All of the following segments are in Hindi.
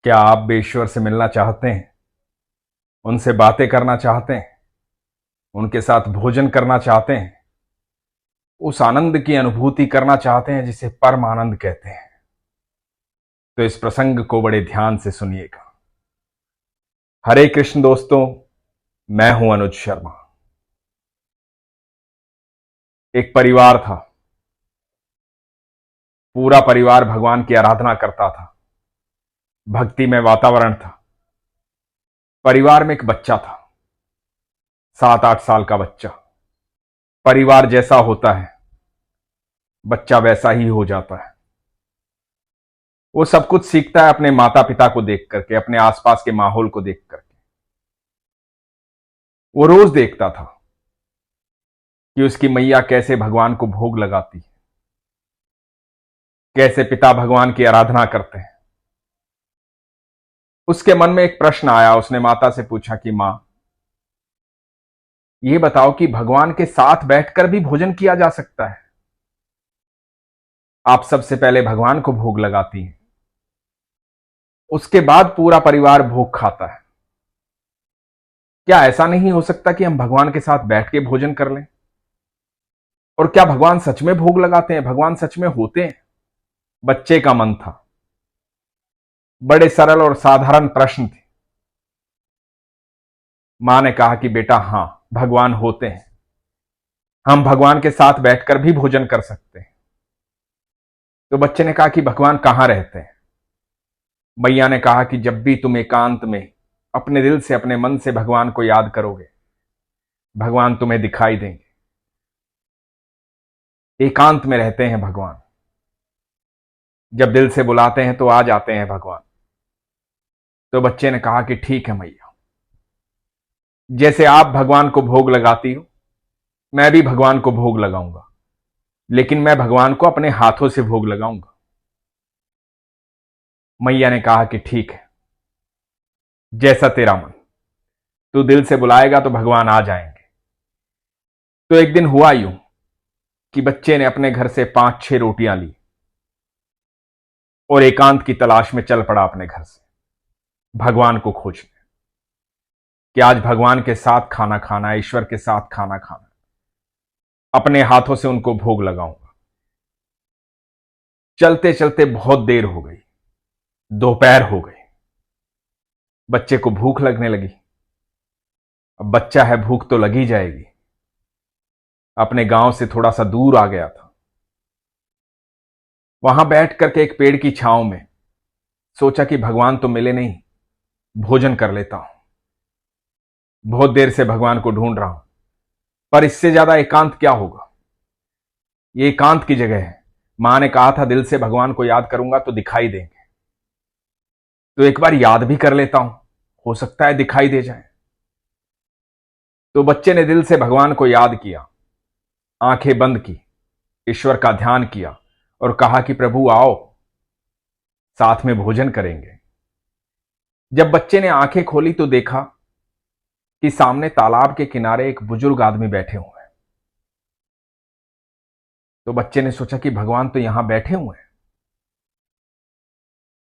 क्या आप भी ईश्वर से मिलना चाहते हैं? उनसे बातें करना चाहते हैं? उनके साथ भोजन करना चाहते हैं? उस आनंद की अनुभूति करना चाहते हैं जिसे परम आनंद कहते हैं? तो इस प्रसंग को बड़े ध्यान से सुनिएगा। हरे कृष्ण दोस्तों, मैं हूं अनुज शर्मा। एक परिवार था। पूरा परिवार भगवान की आराधना करता था। भक्तिमय वातावरण था। परिवार में एक बच्चा था, 7-8 साल का बच्चा। परिवार जैसा होता है, बच्चा वैसा ही हो जाता है। वो सब कुछ सीखता है अपने माता पिता को देख करके, अपने आसपास के माहौल को देख करके। वो रोज देखता था कि उसकी मैया कैसे भगवान को भोग लगाती है, कैसे पिता भगवान की आराधना करते हैं। उसके मन में एक प्रश्न आया। उसने माता से पूछा कि मां, ये बताओ कि भगवान के साथ बैठकर भी भोजन किया जा सकता है? आप सबसे पहले भगवान को भोग लगाती हैं, उसके बाद पूरा परिवार भोग खाता है। क्या ऐसा नहीं हो सकता कि हम भगवान के साथ बैठ के भोजन कर लें? और क्या भगवान सच में भोग लगाते हैं? भगवान सच में होते हैं? बच्चे का मन था। बड़े सरल और साधारण प्रश्न थे। मां ने कहा कि बेटा, हां, भगवान होते हैं। हम भगवान के साथ बैठकर भी भोजन कर सकते हैं। तो बच्चे ने कहा कि भगवान कहां रहते हैं? मैया ने कहा कि जब भी तुम एकांत में अपने दिल से, अपने मन से भगवान को याद करोगे, भगवान तुम्हें दिखाई देंगे। एकांत में रहते हैं भगवान। जब दिल से बुलाते हैं तो आ जाते हैं भगवान। तो बच्चे ने कहा कि ठीक है मैया, जैसे आप भगवान को भोग लगाती हो, मैं भी भगवान को भोग लगाऊंगा, लेकिन मैं भगवान को अपने हाथों से भोग लगाऊंगा। मैया ने कहा कि ठीक है, जैसा तेरा मन। तू दिल से बुलाएगा तो भगवान आ जाएंगे। तो एक दिन हुआ यूं कि बच्चे ने अपने घर से 5-6 रोटियां ली और एकांत की तलाश में चल पड़ा अपने घर से भगवान को खोजने, कि आज भगवान के साथ खाना खाना है, ईश्वर के साथ खाना खाना है, अपने हाथों से उनको भोग लगाऊंगा। चलते चलते बहुत देर हो गई, दोपहर हो गई। बच्चे को भूख लगने लगी। अब बच्चा है, भूख तो लगी जाएगी। अपने गांव से थोड़ा सा दूर आ गया था। वहां बैठ करके एक पेड़ की छांव में सोचा कि भगवान तो मिले नहीं, भोजन कर लेता हूं। बहुत देर से भगवान को ढूंढ रहा हूं, पर इससे ज्यादा एकांत क्या होगा? ये एकांत की जगह है। मां ने कहा था दिल से भगवान को याद करूंगा तो दिखाई देंगे। तो एक बार याद भी कर लेता हूं, हो सकता है दिखाई दे जाए। तो बच्चे ने दिल से भगवान को याद किया, आंखें बंद की, ईश्वर का ध्यान किया और कहा कि प्रभु आओ, साथ में भोजन करेंगे। जब बच्चे ने आंखें खोली तो देखा कि सामने तालाब के किनारे एक बुजुर्ग आदमी बैठे हुए हैं। तो बच्चे ने सोचा कि भगवान तो यहां बैठे हुए हैं।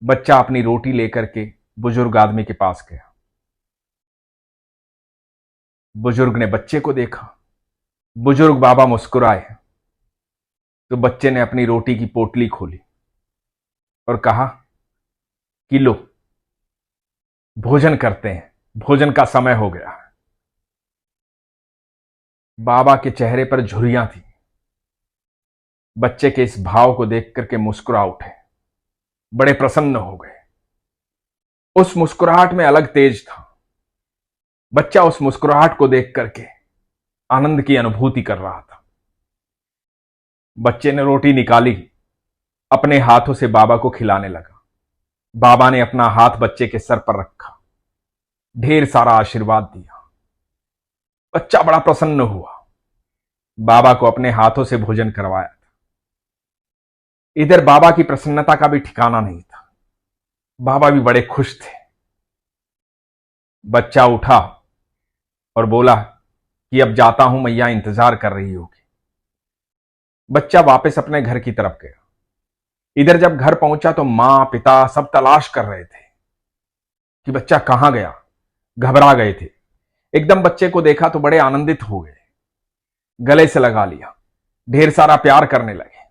बच्चा अपनी रोटी लेकर के बुजुर्ग आदमी के पास गया। बुजुर्ग ने बच्चे को देखा। बुजुर्ग बाबा मुस्कुराए। तो बच्चे ने अपनी रोटी की पोटली खोली और कहा कि लो, भोजन करते हैं, भोजन का समय हो गया है। बाबा के चेहरे पर झुर्रियां थी। बच्चे के इस भाव को देख करके मुस्कुरा उठे, बड़े प्रसन्न हो गए। उस मुस्कुराहट में अलग तेज था। बच्चा उस मुस्कुराहट को देख करके आनंद की अनुभूति कर रहा था। बच्चे ने रोटी निकाली, अपने हाथों से बाबा को खिलाने लगा। बाबा ने अपना हाथ बच्चे के सर पर रखा, ढेर सारा आशीर्वाद दिया। बच्चा बड़ा प्रसन्न हुआ। बाबा को अपने हाथों से भोजन करवाया था। इधर बाबा की प्रसन्नता का भी ठिकाना नहीं था। बाबा भी बड़े खुश थे। बच्चा उठा और बोला कि अब जाता हूं, मैया इंतजार कर रही होगी। बच्चा वापस अपने घर की तरफ गया। इधर जब घर पहुंचा तो मां पिता सब तलाश कर रहे थे कि बच्चा कहां गया। घबरा गए थे। एकदम बच्चे को देखा तो बड़े आनंदित हो गए, गले से लगा लिया, ढेर सारा प्यार करने लगे।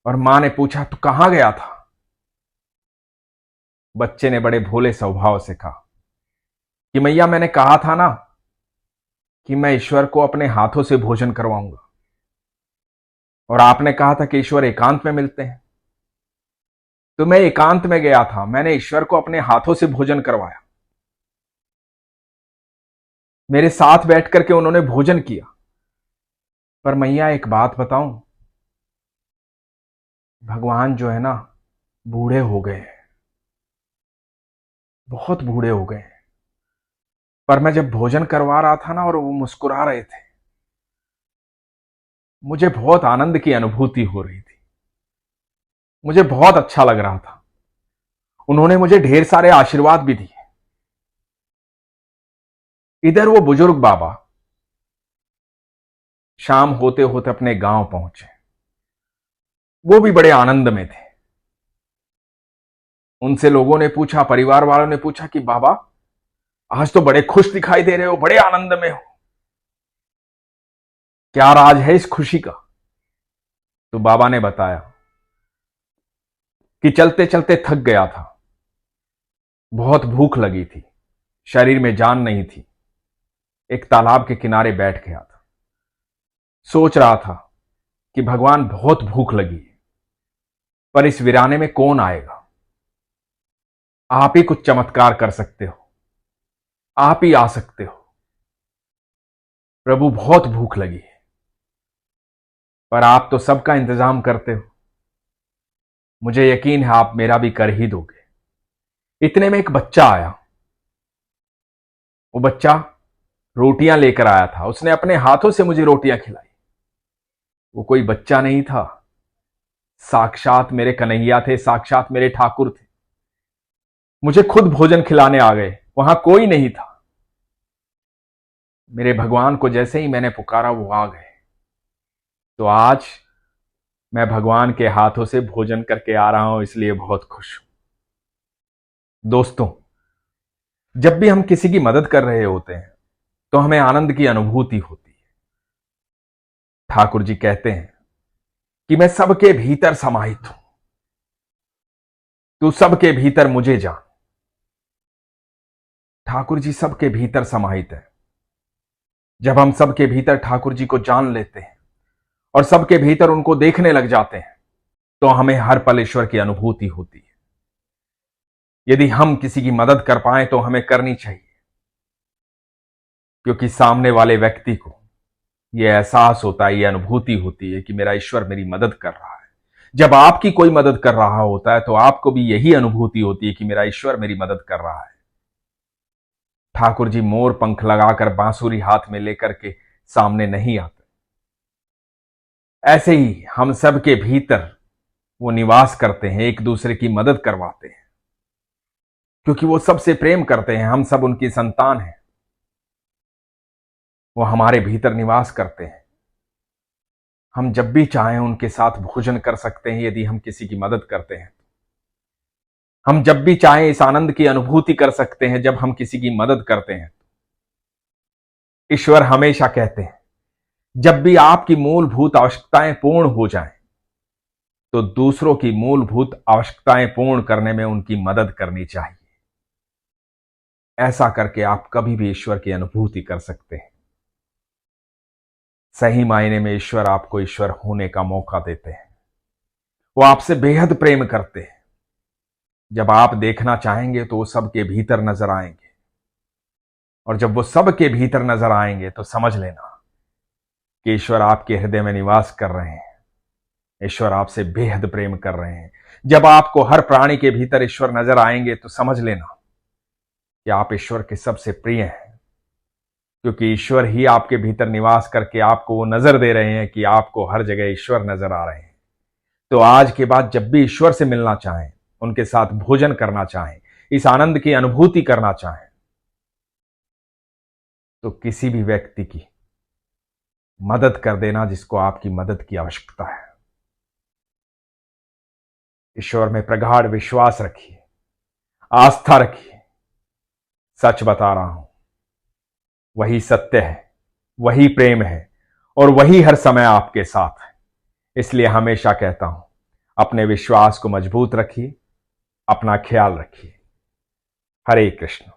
और मां ने पूछा, तू कहां गया था? बच्चे ने बड़े भोले स्वभाव से कहा कि मैया, मैंने कहा था ना कि मैं ईश्वर को अपने हाथों से भोजन करवाऊंगा, और आपने कहा था कि ईश्वर एकांत में मिलते हैं। तो मैं एकांत में गया था, मैंने ईश्वर को अपने हाथों से भोजन करवाया। मेरे साथ बैठ करके उन्होंने भोजन किया। पर मैया, एक बात बताऊं, भगवान जो है ना, बूढ़े हो गए हैं, बहुत बूढ़े हो गए हैं। पर मैं जब भोजन करवा रहा था ना और वो मुस्कुरा रहे थे, मुझे बहुत आनंद की अनुभूति हो रही थी, मुझे बहुत अच्छा लग रहा था। उन्होंने मुझे ढेर सारे आशीर्वाद भी दिए। इधर वो बुजुर्ग बाबा शाम होते होते अपने गांव पहुंचे। वो भी बड़े आनंद में थे। उनसे लोगों ने पूछा, परिवार वालों ने पूछा कि बाबा, आज तो बड़े खुश दिखाई दे रहे हो, बड़े आनंद में हो, क्या राज है इस खुशी का? तो बाबा ने बताया कि चलते चलते थक गया था, बहुत भूख लगी थी, शरीर में जान नहीं थी। एक तालाब के किनारे बैठ गया था, सोच रहा था कि भगवान, बहुत भूख लगी है, पर इस वीराने में कौन आएगा? आप ही कुछ चमत्कार कर सकते हो, आप ही आ सकते हो। प्रभु, बहुत भूख लगी है, पर आप तो सबका इंतजाम करते हो, मुझे यकीन है आप मेरा भी कर ही दोगे। इतने में एक बच्चा आया। वो बच्चा रोटियां लेकर आया था, उसने अपने हाथों से मुझे रोटियां खिलाई। वो कोई बच्चा नहीं था, साक्षात मेरे कन्हैया थे, साक्षात मेरे ठाकुर थे। मुझे खुद भोजन खिलाने आ गए, वहां कोई नहीं था। मेरे भगवान को जैसे ही मैंने पुकारा, वो आ गए। तो आज मैं भगवान के हाथों से भोजन करके आ रहा हूं, इसलिए बहुत खुश हूं। दोस्तों, जब भी हम किसी की मदद कर रहे होते हैं तो हमें आनंद की अनुभूति होती है। ठाकुर जी कहते हैं कि मैं सबके भीतर समाहित हूं, तू सबके भीतर मुझे जान। ठाकुर जी सबके भीतर समाहित है। जब हम सबके भीतर ठाकुर जी को जान लेते हैं और सबके भीतर उनको देखने लग जाते हैं, तो हमें हर पल ईश्वर की अनुभूति होती है। यदि हम किसी की मदद कर पाए तो हमें करनी चाहिए, क्योंकि सामने वाले व्यक्ति को यह एहसास होता है, यह अनुभूति होती है कि मेरा ईश्वर मेरी मदद कर रहा है। जब आपकी कोई मदद कर रहा होता है तो आपको भी यही अनुभूति होती है कि मेरा ईश्वर मेरी मदद कर रहा है। ठाकुर जी मोर पंख लगाकर बांसुरी हाथ में लेकर के सामने नहीं आते। ऐसे ही हम सबके भीतर वो निवास करते हैं, एक दूसरे की मदद करवाते हैं, क्योंकि वो सबसे प्रेम करते हैं, हम सब उनकी संतान हैं। वो हमारे भीतर निवास करते हैं। हम जब भी चाहें उनके साथ भोजन कर सकते हैं, यदि हम किसी की मदद करते हैं। हम जब भी चाहें इस आनंद की अनुभूति कर सकते हैं जब हम किसी की मदद करते हैं। ईश्वर हमेशा कहते हैं, जब भी आपकी मूलभूत आवश्यकताएं पूर्ण हो जाएं, तो दूसरों की मूलभूत आवश्यकताएं पूर्ण करने में उनकी मदद करनी चाहिए। ऐसा करके आप कभी भी ईश्वर की अनुभूति कर सकते हैं। सही मायने में ईश्वर आपको ईश्वर होने का मौका देते हैं। वो आपसे बेहद प्रेम करते हैं। जब आप देखना चाहेंगे तो वो सबके भीतर नजर आएंगे, और जब वो सबके भीतर नजर आएंगे तो समझ लेना कि ईश्वर आपके हृदय में निवास कर रहे हैं। ईश्वर आपसे बेहद प्रेम कर रहे हैं। जब आपको हर प्राणी के भीतर ईश्वर नजर आएंगे तो समझ लेना कि आप ईश्वर के सबसे प्रिय हैं, क्योंकि ईश्वर ही आपके भीतर निवास करके आपको वो नजर दे रहे हैं कि आपको हर जगह ईश्वर नजर आ रहे हैं। तो आज के बाद जब भी ईश्वर से मिलना चाहें, उनके साथ भोजन करना चाहें, इस आनंद की अनुभूति करना चाहें, तो किसी भी व्यक्ति की मदद कर देना जिसको आपकी मदद की आवश्यकता है। ईश्वर में प्रगाढ़ विश्वास रखिए, आस्था रखिए, सच बता रहा हूं, वही सत्य है, वही प्रेम है और वही हर समय आपके साथ है। इसलिए हमेशा कहता हूं, अपने विश्वास को मजबूत रखिए, अपना ख्याल रखिए। हरे कृष्ण।